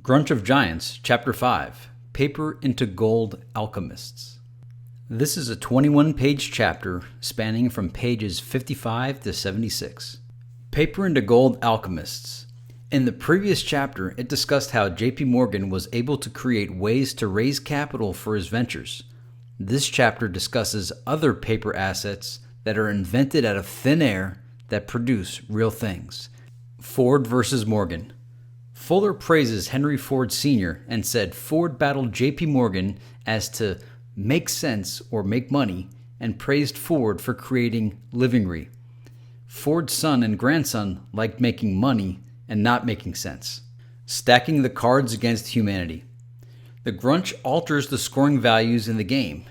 Grunch of Giants, Chapter 5, Paper into Gold Alchemists. This is a 21-page chapter spanning from pages 55 to 76. Paper into Gold Alchemists. In the previous chapter, it discussed how JP Morgan was able to create ways to raise capital for his ventures. This chapter discusses other paper assets that are invented out of thin air that produce real things. Ford versus Morgan. Fuller praises Henry Ford Sr. and said Ford battled JP Morgan as to make sense or make money, and praised Ford for creating Living Re. Ford's son and grandson liked making money and not making sense. Stacking the cards against humanity. The Grunch alters the scoring values in the game,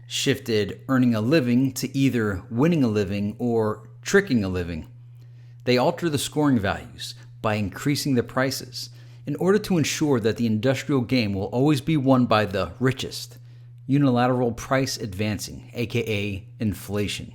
shifted earning a living to either winning a living or tricking a living. They alter the scoring values by increasing the prices in order to ensure that the industrial game will always be won by the richest. Unilateral price advancing, aka inflation.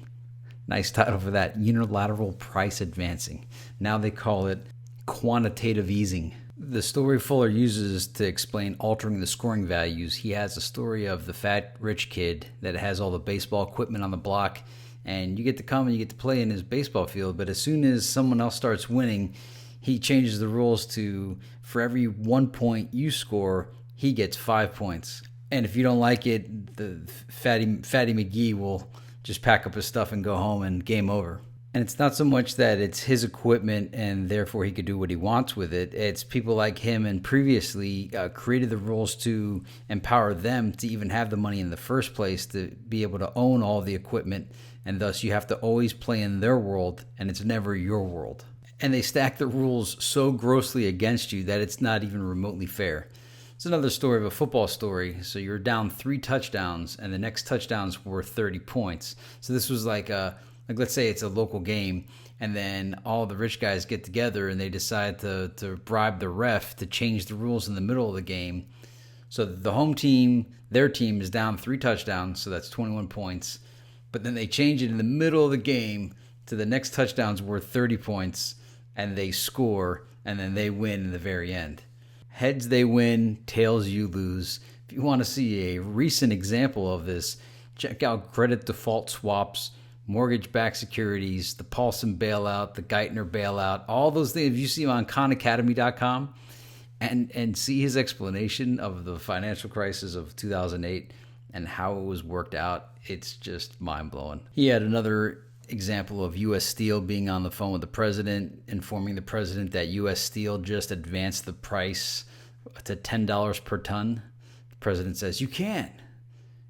Nice title for that, unilateral price advancing. Now they call it quantitative easing. The story Fuller uses to explain altering the scoring values, he has a story of the fat rich kid that has all the baseball equipment on the block, and you get to come and you get to play in his baseball field, but as soon as someone else starts winning, he changes the rules to, for every 1 point you score, he gets 5 points. And if you don't like it, the Fatty McGee will just pack up his stuff and go home and game over. And it's not so much that it's his equipment and therefore he could do what he wants with it. It's people like him and previously created the rules to empower them to even have the money in the first place to be able to own all the equipment. And thus you have to always play in their world and it's never your world. And they stack the rules so grossly against you that it's not even remotely fair. It's another story of a football story. So you're down 3 touchdowns and the next touchdown's worth 30 points. So this was like let's say it's a local game and then all the rich guys get together and they decide to bribe the ref to change the rules in the middle of the game. So the home team, their team is down 3 touchdowns, so that's 21 points. But then they change it in the middle of the game to the next touchdown's worth 30 points. And they score, and then they win in the very end. Heads they win, tails you lose. If you want to see a recent example of this, check out credit default swaps, mortgage-backed securities, the Paulson bailout, the Geithner bailout, all those things. You see them on KhanAcademy.com and see his explanation of the financial crisis of 2008 and how it was worked out. It's just mind-blowing. He had another example of U.S. Steel being on the phone with the president, informing the president that U.S. Steel just advanced the price to $10 per ton. The president says, "You can't."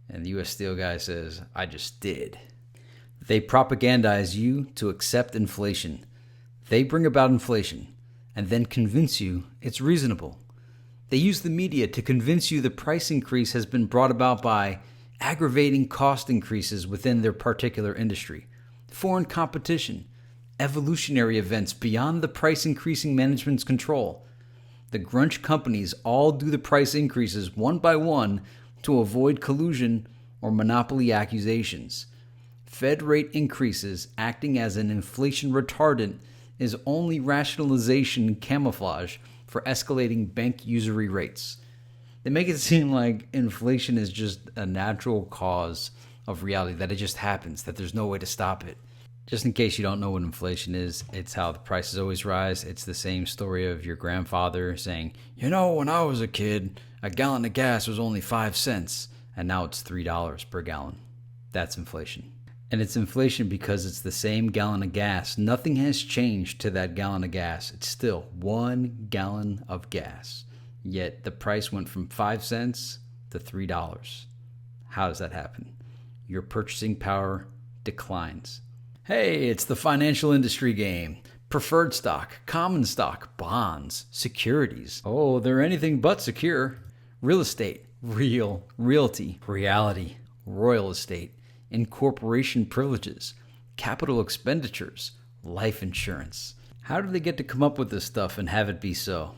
And the U.S. Steel guy says, "I just did." They propagandize you to accept inflation. They bring about inflation and then convince you it's reasonable. They use the media to convince you the price increase has been brought about by aggravating cost increases within their particular industry. Foreign competition, evolutionary events beyond the price increasing management's control. The Grunch companies all do the price increases one by one to avoid collusion or monopoly accusations. Fed rate increases acting as an inflation retardant is only rationalization and camouflage for escalating bank usury rates. They make it seem like inflation is just a natural cause of reality, that it just happens, that there's no way to stop it. Just in case you don't know what inflation is, it's how the prices always rise. It's the same story of your grandfather saying, when I was a kid, a gallon of gas was only 5 cents, and now it's $3 per gallon. That's inflation. And it's inflation because it's the same gallon of gas. Nothing has changed to that gallon of gas. It's still 1 gallon of gas. Yet the price went from 5 cents to $3. How does that happen? Your purchasing power declines. Hey, it's the financial industry game. Preferred stock, common stock, bonds, securities. Oh, they're anything but secure. Real estate, realty, reality, royal estate, incorporation privileges, capital expenditures, life insurance. How do they get to come up with this stuff and have it be so?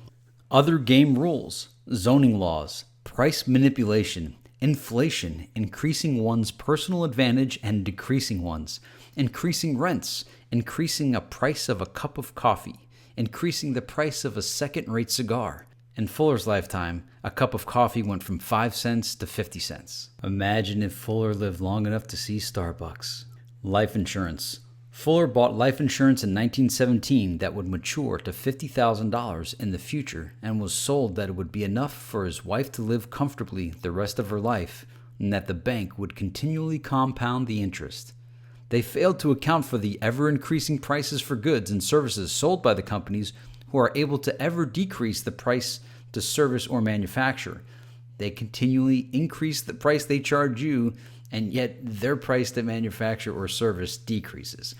Other game rules, zoning laws, price manipulation, inflation, increasing one's personal advantage and decreasing one's, increasing rents, increasing a price of a cup of coffee, increasing the price of a second-rate cigar, In Fuller's lifetime, a cup of coffee went from 5 cents to 50 cents. Imagine if Fuller lived long enough to see Starbucks. Life insurance. Fuller bought life insurance in 1917 that would mature to $50,000 in the future and was sold that it would be enough for his wife to live comfortably the rest of her life and that the bank would continually compound the interest. They failed to account for the ever-increasing prices for goods and services sold by the companies who are able to ever decrease the price to service or manufacture. They continually increase the price they charge you, and yet their price to manufacture or service decreases.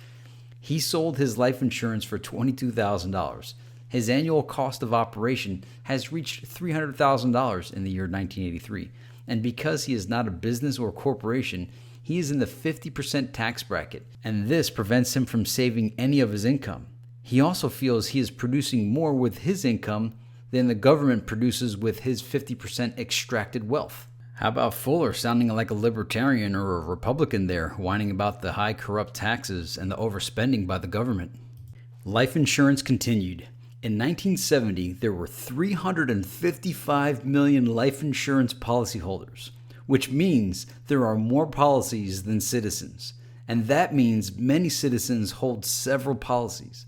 He sold his life insurance for $22,000. His annual cost of operation has reached $300,000 in the year 1983, and because he is not a business or corporation, he is in the 50% tax bracket, and this prevents him from saving any of his income. He also feels he is producing more with his income than the government produces with his 50% extracted wealth. How about Fuller sounding like a libertarian or a Republican there, whining about the high corrupt taxes and the overspending by the government? Life insurance continued. In 1970, there were 355 million life insurance policyholders, which means there are more policies than citizens, and that means many citizens hold several policies.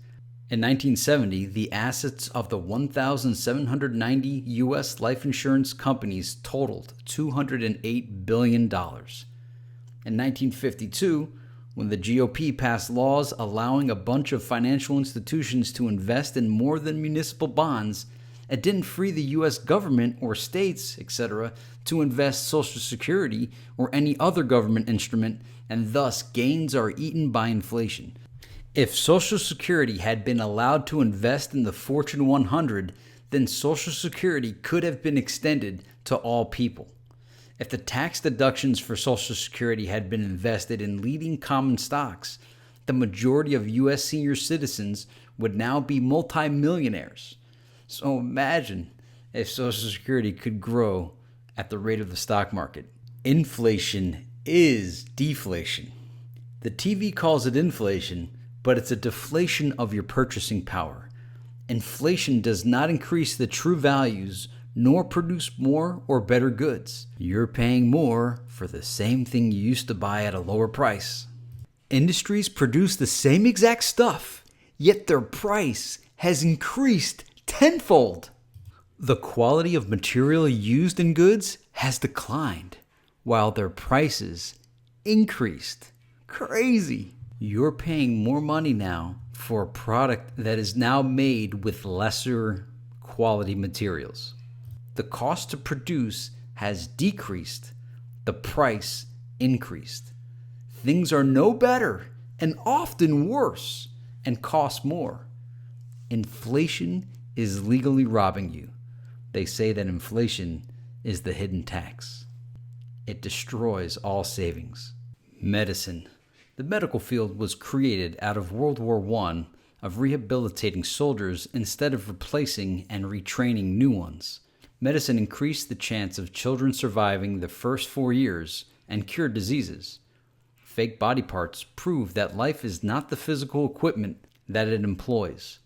In 1970, the assets of the 1,790 U.S. life insurance companies totaled $208 billion. In 1952, when the GOP passed laws allowing a bunch of financial institutions to invest in more than municipal bonds, it didn't free the U.S. government or states, etc., to invest Social Security or any other government instrument, and thus gains are eaten by inflation. If Social Security had been allowed to invest in the Fortune 100, then Social Security could have been extended to all people. If the tax deductions for Social Security had been invested in leading common stocks, the majority of U.S. senior citizens would now be multimillionaires. So imagine if Social Security could grow at the rate of the stock market. Inflation is deflation. The TV calls it inflation, but it's a deflation of your purchasing power. Inflation does not increase the true values nor produce more or better goods. You're paying more for the same thing you used to buy at a lower price. Industries produce the same exact stuff, yet their price has increased tenfold. The quality of material used in goods has declined, while their prices increased. Crazy. You're paying more money now for a product that is now made with lesser quality materials. The cost to produce has decreased, the price increased. Things are no better and often worse and cost more. Inflation is legally robbing you. They say that inflation is the hidden tax. It destroys all savings. Medicine. The medical field was created out of World War I of rehabilitating soldiers instead of replacing and retraining new ones. Medicine increased the chance of children surviving the first 4 years and cured diseases. Fake body parts prove that life is not the physical equipment that it employs.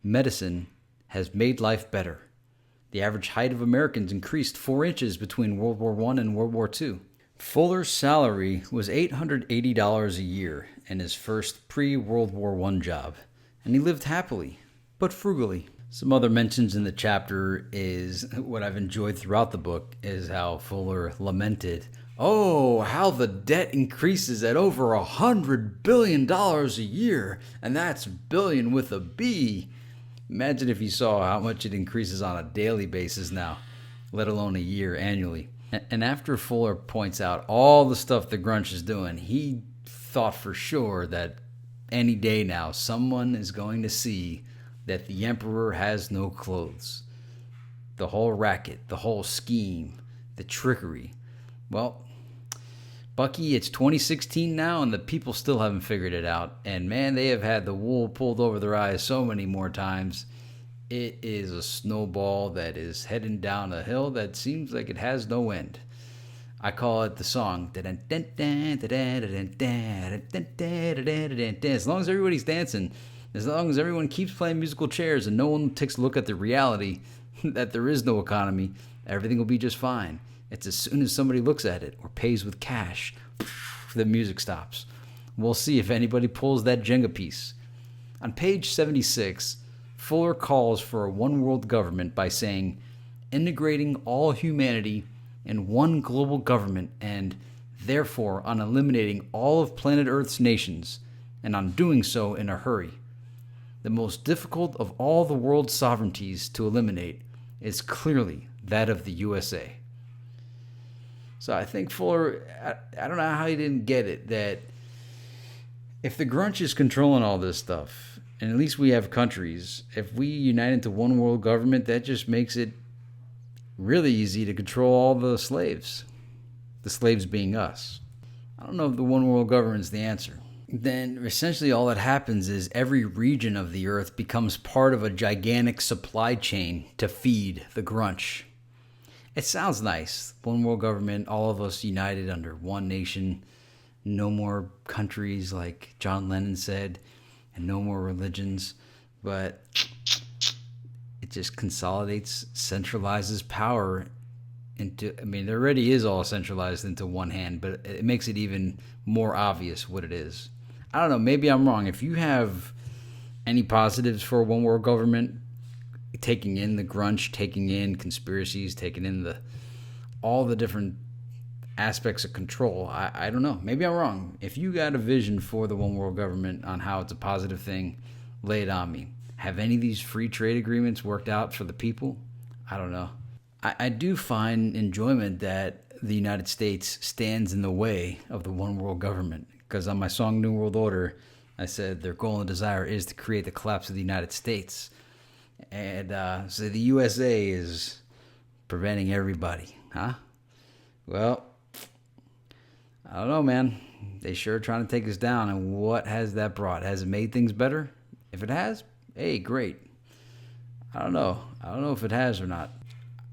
Medicine has made life better. The average height of Americans increased 4 inches between World War I and World War II. Fuller's salary was $880 a year in his first pre-World War I job, and he lived happily, but frugally. Some other mentions in the chapter is what I've enjoyed throughout the book is how Fuller lamented, "Oh, how the debt increases at over $100 billion a year, and that's billion with a B." Imagine if you saw how much it increases on a daily basis now, let alone a year annually. And after Fuller points out all the stuff that Grunch is doing, he thought for sure that any day now someone is going to see that the emperor has no clothes. The whole racket, the whole scheme, the trickery. Well, Bucky, it's 2016 now, and the people still haven't figured it out. And man, they have had the wool pulled over their eyes so many more times. It is a snowball that is heading down a hill that seems like it has no end. I call it the song. As long as everybody's dancing, as long as everyone keeps playing musical chairs and no one takes a look at the reality, that there is no economy, everything will be just fine. It's as soon as somebody looks at it or pays with cash, the music stops. We'll see if anybody pulls that Jenga piece. On page 76, Fuller calls for a one-world government by saying, integrating all humanity in one global government and, therefore, on eliminating all of planet Earth's nations, and on doing so in a hurry. The most difficult of all the world's sovereignties to eliminate is clearly that of the USA. So I think Fuller, I don't know how he didn't get it, that if the Grunch is controlling all this stuff, and at least we have countries, if we unite into one world government, that just makes it really easy to control all the slaves being us. I don't know if the one world government's the answer. Then essentially all that happens is every region of the earth becomes part of a gigantic supply chain to feed the Grunch. It sounds nice. One world government, all of us united under one nation, no more countries like John Lennon said, and no more religions, but it just consolidates, centralizes power into, there already is all centralized into one hand, but it makes it even more obvious what it is. I don't know, maybe I'm wrong. If you have any positives for a one world government, taking in the Grunch, taking in conspiracies, taking in all the different aspects of control, I don't know. Maybe I'm wrong. If you got a vision for the one world government on how it's a positive thing, lay it on me. Have any of these free trade agreements worked out for the people? I don't know. I do find enjoyment that the United States stands in the way of the one world government. Because on my song New World Order, I said their goal and desire is to create the collapse of the United States. And so the USA is preventing everybody, huh? Well, I don't know, man. They sure are trying to take us down. And what has that brought? Has it made things better? If it has, hey, great. I don't know. I don't know if it has or not.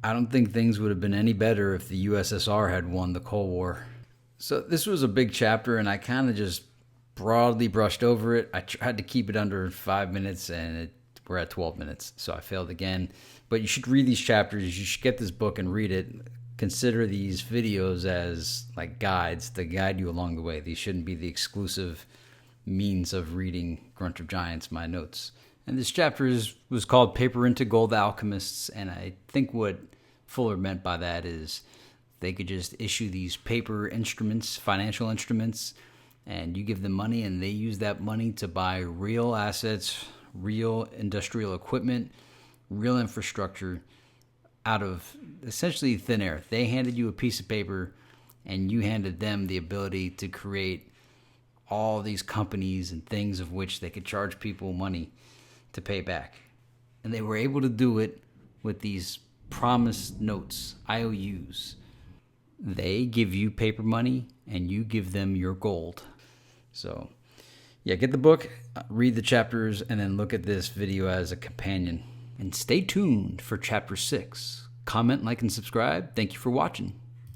I don't think things would have been any better if the USSR had won the Cold War. So this was a big chapter, and I kind of just broadly brushed over it. I tried to keep it under 5 minutes, and we're at 12 minutes, so I failed again. But you should read these chapters. You should get this book and read it. Consider these videos as like guides to guide you along the way. These shouldn't be the exclusive means of reading Grunch of Giants, my notes. And this chapter was called Paper into Gold Alchemists, and I think what Fuller meant by that is they could just issue these paper instruments, financial instruments, and you give them money, and they use that money to buy real assets, real industrial equipment, real infrastructure out of essentially thin air. They handed you a piece of paper, and you handed them the ability to create all these companies and things of which they could charge people money to pay back. And they were able to do it with these promised notes, IOUs. They give you paper money, and you give them your gold. So, yeah, get the book, read the chapters, and then look at this video as a companion. And stay tuned for Chapter 6. Comment, like, and subscribe. Thank you for watching.